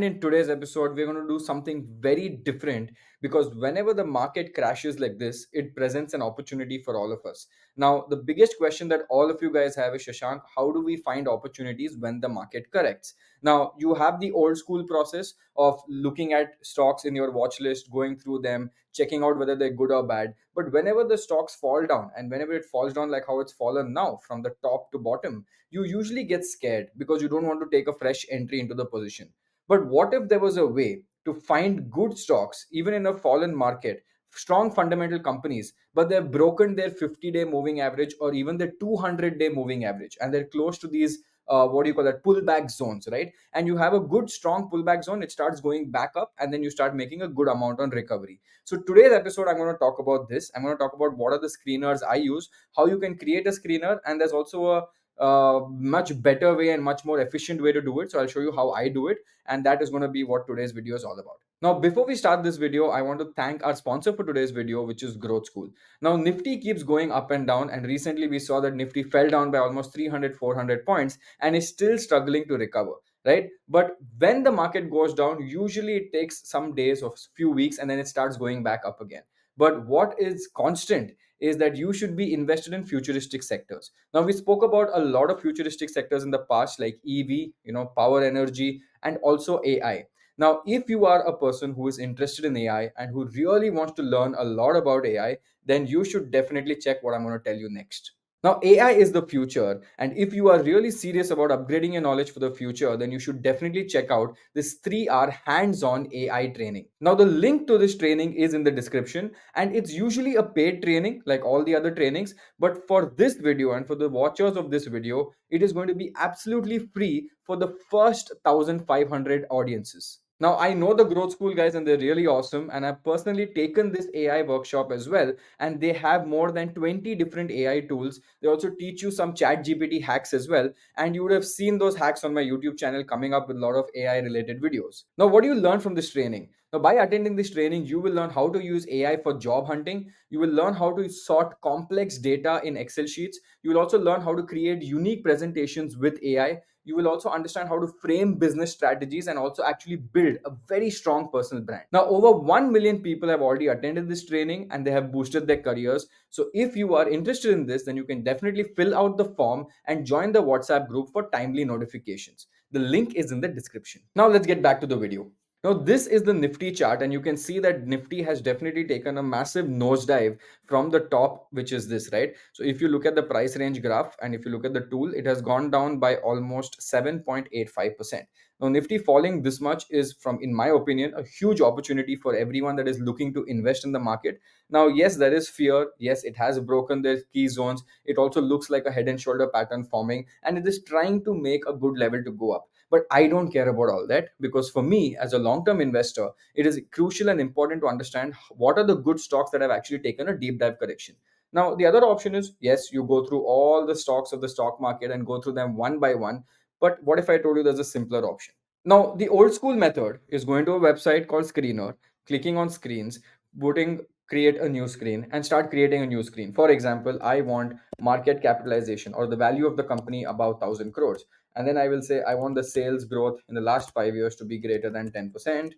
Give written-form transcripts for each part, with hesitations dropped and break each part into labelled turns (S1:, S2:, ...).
S1: In today's episode, we're going to do something very different because whenever the market crashes like this, it presents an opportunity for all of us. Now, the biggest question that all of you guys have is, Shashank, how do we find opportunities when the market corrects? Now, you have the old school process of looking at stocks in your watch list, going through them, checking out whether they're good or bad. But whenever the stocks fall down, and whenever it falls down like how it's fallen now from the top to bottom, you usually get scared because you don't want to take a fresh entry into the position. But what if there was a way to find good stocks, even in a fallen market, strong fundamental companies, but they've broken their 50-day moving average or even their 200-day moving average, and they're close to these, what do you call that, pullback zones, right? And you have a good, strong pullback zone, it starts going back up, and then you start making a good amount on recovery. So today's episode, I'm going to talk about this. I'm going to talk about what are the screeners I use, how you can create a screener, and there's also a much better way and much more efficient way to do it. So I'll show you how I do it, and that is going to be what today's video is all about. Now, before we start this video, I want to thank our sponsor for today's video, which is Growth School. Now, Nifty keeps going up and down, and recently we saw that Nifty fell down by almost 300, 400 points and is still struggling to recover, right? But when the market goes down, usually it takes some days or few weeks and then it starts going back up again. But what is constant is that you should be invested in futuristic sectors. Now, we spoke about a lot of futuristic sectors in the past, like EV, power energy, and also AI. Now, if you are a person who is interested in AI and who really wants to learn a lot about AI, then you should definitely check what I'm going to tell you next. Now, AI is the future, and if you are really serious about upgrading your knowledge for the future, then you should definitely check out this 3-hour hands on AI training. Now, the link to this training is in the description, and it's usually a paid training like all the other trainings. But for this video and for the watchers of this video, it is going to be absolutely free for the first 1,500 audiences. Now, I know the Growth School guys, and they're really awesome. And I've personally taken this AI workshop as well. And they have more than 20 different AI tools. They also teach you some chat GPT hacks as well. And you would have seen those hacks on my YouTube channel coming up with a lot of AI related videos. Now, what do you learn from this training? Now, by attending this training, you will learn how to use AI for job hunting. You will learn how to sort complex data in Excel sheets. You will also learn how to create unique presentations with AI. You will also understand how to frame business strategies and also actually build a very strong personal brand. Now, over 1 million people have already attended this training and they have boosted their careers. So, if you are interested in this, then you can definitely fill out the form and join the WhatsApp group for timely notifications. The link is in the description. Now, let's get back to the video. Now, this is the Nifty chart, and you can see that Nifty has definitely taken a massive nosedive from the top, which is this, right? So, if you look at the price range graph and if you look at the tool, it has gone down by almost 7.85%. Now, Nifty falling this much is, from in my opinion, a huge opportunity for everyone that is looking to invest in the market. Now, yes, there is fear. Yes, it has broken the key zones. It also looks like a head and shoulder pattern forming, and it is trying to make a good level to go up. But I don't care about all that, because for me, as a long term investor, it is crucial and important to understand what are the good stocks that have actually taken a deep dive correction. Now, the other option is, yes, you go through all the stocks of the stock market and go through them one by one. But what if I told you there's a simpler option? Now, the old school method is going to a website called Screener, clicking on screens, putting create a new screen and start creating a new screen. For example, I want market capitalization or the value of the company above 1,000 crores. And then I will say I want the sales growth in the last 5 years to be greater than 10%.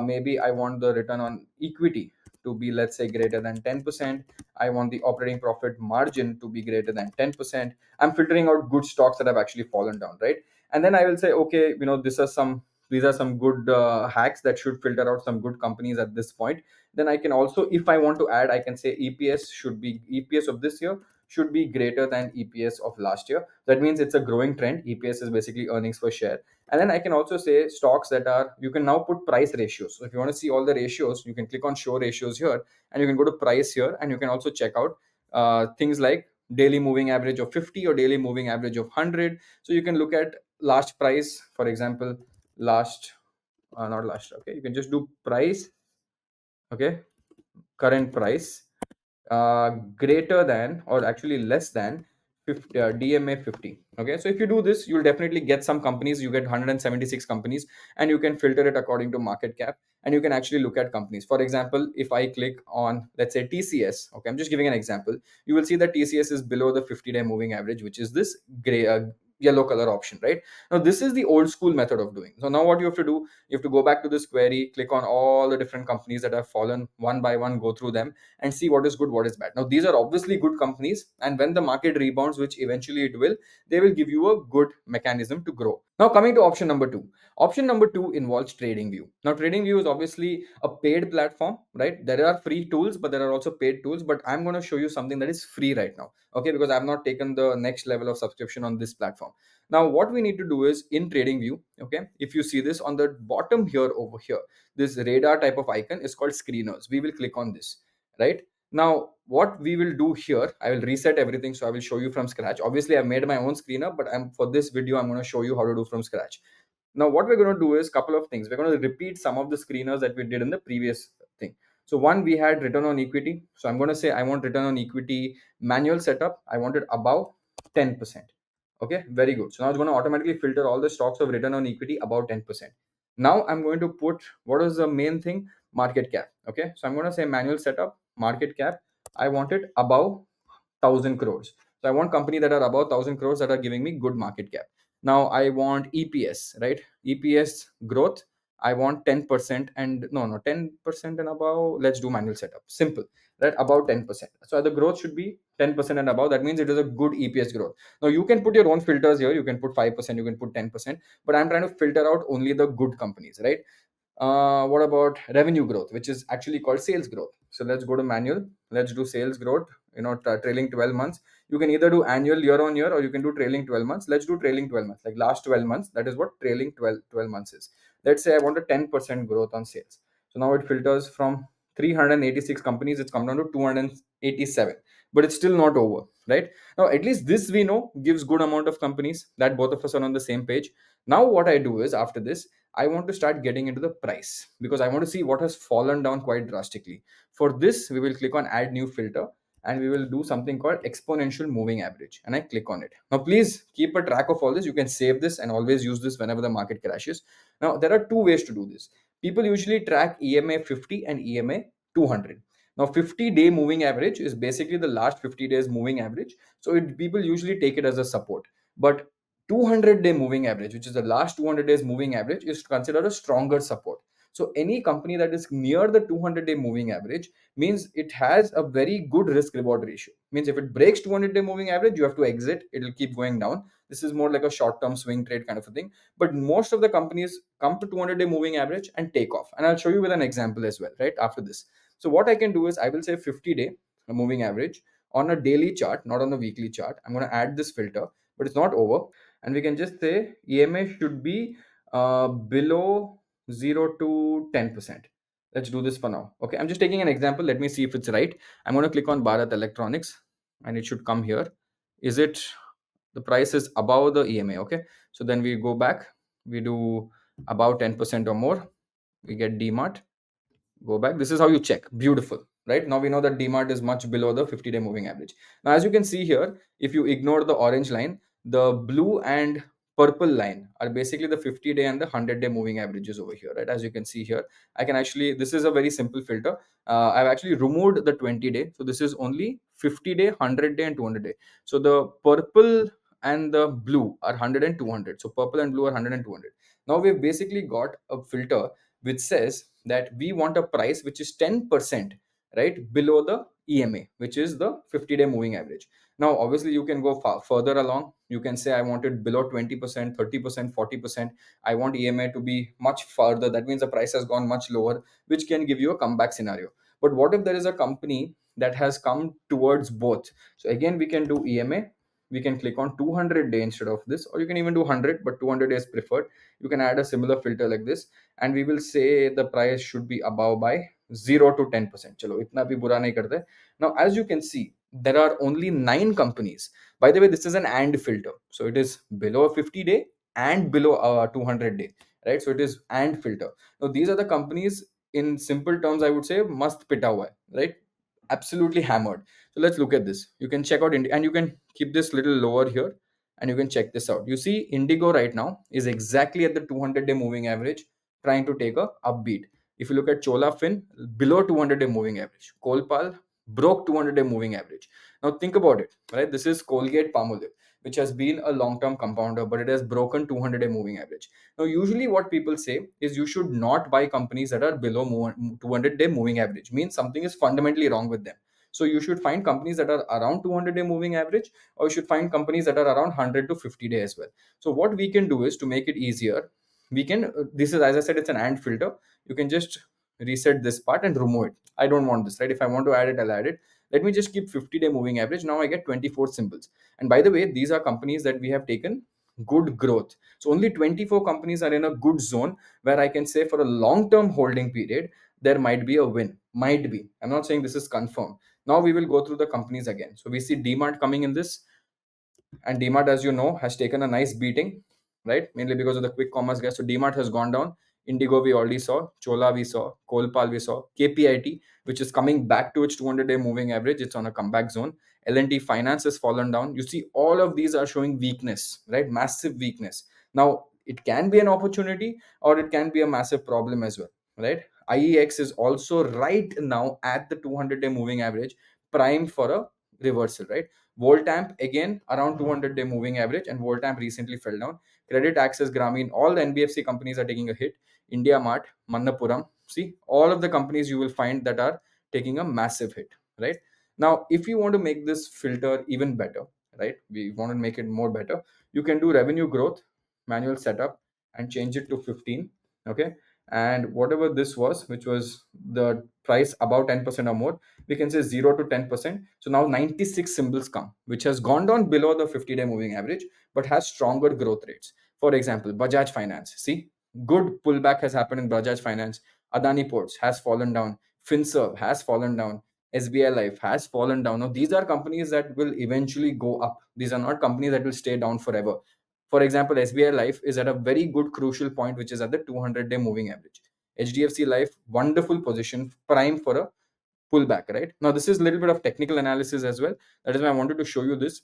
S1: Maybe I want the return on equity to be, let's say, greater than 10%. I want the operating profit margin to be greater than 10%. I'm filtering out good stocks that have actually fallen down, right? And then I will say, okay, these are some good hacks that should filter out some good companies at this point. Then I can also, if I want to add, I can say EPS of this year should be greater than EPS of last year. That means it's a growing trend. EPS is basically earnings per share. And then I can also say stocks that are, you can now put price ratios. So if you want to see all the ratios, you can click on show ratios here and you can go to price here, and you can also check out things like daily moving average of 50 or daily moving average of 100. So you can look at last price, for example, last, not last, okay, you can just do price, okay, current price greater than or actually less than 50, DMA 50. Okay, so if you do this, you'll definitely get some companies. You get 176 companies, and you can filter it according to market cap, and you can actually look at companies. For example, if I click on, let's say, TCS, okay, I'm just giving an example, you will see that TCS is below the 50-day moving average, which is this gray yellow color option, right? Now this is the old school method of doing. So now what you have to do, you have to go back to this query, click on all the different companies that have fallen one by one, go through them and see what is good, what is bad. Now these are obviously good companies, and when the market rebounds, which eventually it will, they will give you a good mechanism to grow. Now coming to option number two. Option number two involves TradingView. Now TradingView is obviously a paid platform, right? There are free tools, but there are also paid tools, but I'm going to show you something that is free right now, okay? Because I've not taken the next level of subscription on this platform. Now what we need to do is in TradingView, okay, if you see this on the bottom here, over here, this radar type of icon is called screeners. We will click on this, right? Now what we will do here, I will reset everything, so I will show you from scratch. Obviously I've made my own screener, but I'm for this video I'm going to show you how to do from scratch. Now what we're going to do is couple of things. We're going to repeat some of the screeners that we did in the previous thing. So one, we had return on equity. So I'm going to say I want return on equity manual setup. I want it above 10%. Okay, very good. So now it's going to automatically filter all the stocks of return on equity above 10%. Now I'm going to put, what is the main thing? Market cap. Okay, so I'm going to say manual setup, market cap. I want it above 1,000 crores. So I want company that are above 1,000 crores that are giving me good market cap. Now I want EPS, right? EPS growth. I want 10% and no 10% and above. Let's do manual setup. Simple, right? About 10%. So the growth should be 10% and above. That means it is a good EPS growth. Now you can put your own filters here. You can put 5%, you can put 10%, but I'm trying to filter out only the good companies, right? What about revenue growth, which is actually called sales growth? So let's go to manual. Let's do sales growth, trailing 12 months. You can either do annual, year on year, or you can do trailing 12 months. Let's do trailing 12 months, like last 12 months. That is what trailing 12 months is. Let's say I want a 10% growth on sales. So now it filters from 386 companies, it's come down to 287, but it's still not over, right? Now at least this we know gives good amount of companies that both of us are on the same page. Now what I do is, after this, I want to start getting into the price, because I want to see what has fallen down quite drastically. For this, we will click on add new filter, and we will do something called exponential moving average, and I click on it. Now please keep a track of all this. You can save this and always use this whenever the market crashes. Now there are two ways to do this. People usually track EMA 50 and EMA 200. Now 50-day moving average is basically the last 50 days moving average, so people usually take it as a support. But 200-day moving average, which is the last 200 days moving average, is considered a stronger support. So any company that is near the 200-day moving average means it has a very good risk reward ratio. Means if it breaks 200-day moving average, you have to exit. It will keep going down. This is more like a short term swing trade kind of a thing. But most of the companies come to 200-day moving average and take off, and I'll show you with an example as well right after this. So what I can do is, I will say 50-day moving average on a daily chart, not on a weekly chart. I'm going to add this filter, but it's not over. And we can just say EMA should be below 0 to 10%. Let's do this for now. Okay, I'm just taking an example. Let me see if it's right. I'm going to click on Bharat Electronics, and it should come here. Is it, the price is above the EMA? Okay, so then we go back, we do about 10% or more, we get DMART, go back. This is how you check. Beautiful, right? Now we know that DMART is much below the 50-day moving average. Now as you can see here, if you ignore the orange line, the blue and purple line are basically the 50-day and the 100-day moving averages over here, right? As you can see here, I can actually, this is a very simple filter. I've actually removed the 20-day, so this is only 50-day, 100-day and 200-day. So the purple and the blue are 100 and 200. So purple and blue are 100 and 200. Now we've basically got a filter which says that we want a price which is 10% right below the EMA, which is the 50-day moving average. Now obviously you can go further along. You can say I want it below 20%, 30%, 40%. I want EMA to be much further. That means the price has gone much lower, which can give you a comeback scenario. But what if there is a company that has come towards both? So again, we can do EMA. We can click on 200-day instead of this, or you can even do 100, but 200 is preferred. You can add a similar filter like this, and we will say the price should be above by 0 to 10%. Chalo, itna bhi bura nahi karte. Now as you can see, there are only 9 companies. By the way, this is an and filter, so it is below 50-day and below 200-day, right? So it is and filter. Now these are the companies, in simple terms I would say, must pita hua hai, right? Absolutely hammered. So let's look at this. You can check out and you can keep this little lower here, and you can check this out. You see Indigo right now is exactly at the 200-day moving average, trying to take a upbeat. If you look at Chola Fin, below 200-day moving average. Kolpal broke 200-day moving average. Now think about it, right? This is Colgate Palmolive. which has been a long term compounder, but it has broken 200-day moving average. Now, usually what people say is you should not buy companies that are below 200-day moving average, means something is fundamentally wrong with them. So you should find companies that are around 200-day moving average, or you should find companies that are around 100 to 50-day as well. So what we can do is, to make it easier, we can this is, as I said, it's an and filter. You can just reset this part and remove it. I don't want this, right? If I want to add it, I'll add it. Let me just keep 50-day moving average. Now I get 24 symbols. And by the way, these are companies that we have taken good growth. So only 24 companies are in a good zone where I can say for a long term holding period, there might be a win. Might be. I'm not saying this is confirmed. Now we will go through the companies again. So we see demand coming in this, and DMart, as you know, has taken a nice beating, right? Mainly because of the quick commerce gas. So DMart has gone down. Indigo we already saw, Chola we saw, Kolpal we saw, KPIT, which is coming back to its 200-day moving average. It's on a comeback zone. L&T Finance has fallen down. You see, all of these are showing weakness, right? Massive weakness. Now, it can be an opportunity or it can be a massive problem as well, right? IEX is also right now at the 200-day moving average, primed for a reversal, right? Voltamp again around 200-day moving average, and Voltamp recently fell down. Credit Access, Grameen, all the NBFC companies are taking a hit. India Mart, Manappuram, see, all of the companies you will find that are taking a massive hit, right? Now, if you want to make this filter even better, right, we want to make it more better, you can do revenue growth, manual setup, and change it to 15, okay? And whatever this was, which was the price about 10% or more, we can say 0 to 10%. So now 96 symbols come, which has gone down below the 50-day moving average, but has stronger growth rates. For example, Bajaj Finance. See, good pullback has happened in Bajaj Finance. Adani Ports has fallen down. Finserv has fallen down. SBI Life has fallen down. Now, these are companies that will eventually go up. These are not companies that will stay down forever. For example, SBI Life is at a very good crucial point, which is at the 200-day moving average. HDFC Life, wonderful position, prime for a pullback, right? Now, this is a little bit of technical analysis as well. That is why I wanted to show you this.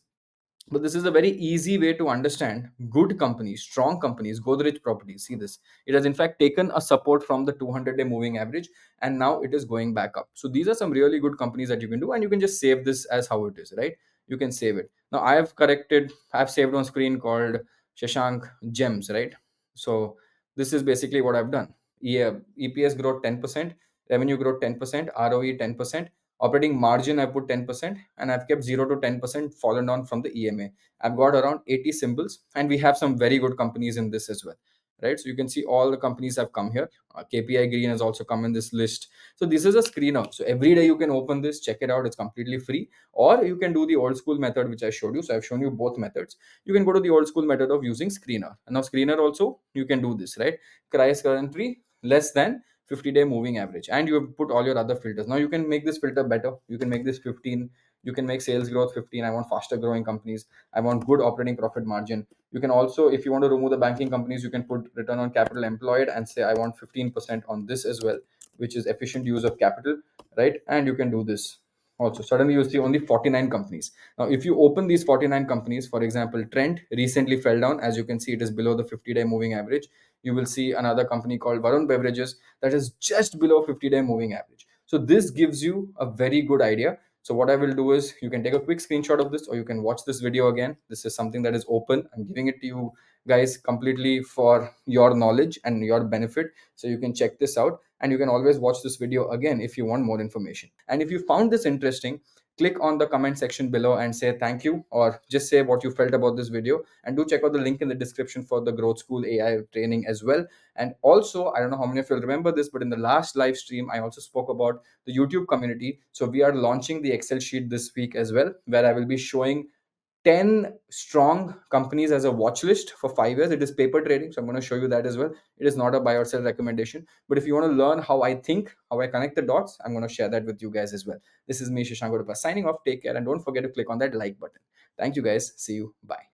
S1: But this is a very easy way to understand good companies, strong companies. Godrej Properties, see this. It has in fact taken a support from the 200-day moving average, and now it is going back up. So these are some really good companies that you can do, and you can just save this as how it is, right? You can save it. Now I've saved on screen called Shashank Gems, right? So this is basically what I've done. Yeah, EPS growth 10%, revenue growth 10%, ROE 10%, operating margin I put 10%, and I've kept 0 to 10% fallen down from the EMA. I've got around 80 symbols, and we have some very good companies in this as well, right? So you can see all the companies have come here. KPI Green has also come in this list. So this is a screener. So every day you can open this, check it out. It's completely free. Or you can do the old school method, which I showed you. So I've shown you both methods. You can go to the old school method of using screener. And now screener also, you can do this, right? Price currently less than 50-day moving average, and you have put all your other filters. Now you can make this filter better. You can make this 15. You can make sales growth 15. I want faster growing companies. I want good operating profit margin. You can also, if you want to remove the banking companies, you can put return on capital employed and say I want 15% on this as well, which is efficient use of capital, right? And you can do this also. Suddenly you see only 49 companies. Now if you open these 49 companies, for example, Trent recently fell down. As you can see, it is below the 50-day moving average. You will see another company called Varun Beverages that is just below 50-day moving average. So this gives you a very good idea. So what I will do is, you can take a quick screenshot of this, or you can watch this video again. This is something that is open. I'm giving it to you guys completely for your knowledge and your benefit. So you can check this out, and you can always watch this video again if you want more information. And if you found this interesting, click on the comment section below and say thank you, or just say what you felt about this video. And do check out the link in the description for the Growth School AI training as well. And also, I don't know how many of you will remember this, but in the last live stream, I also spoke about the YouTube community. So we are launching the Excel sheet this week as well, where I will be showing 10 strong companies as a watch list for 5 years. It is paper trading. So I'm going to show you that as well. It is not a buy or sell recommendation. But if you want to learn how I think, how I connect the dots, I'm going to share that with you guys as well. This is me, Shashank Udupa, signing off. Take care. And don't forget to click on that like button. Thank you guys. See you. Bye.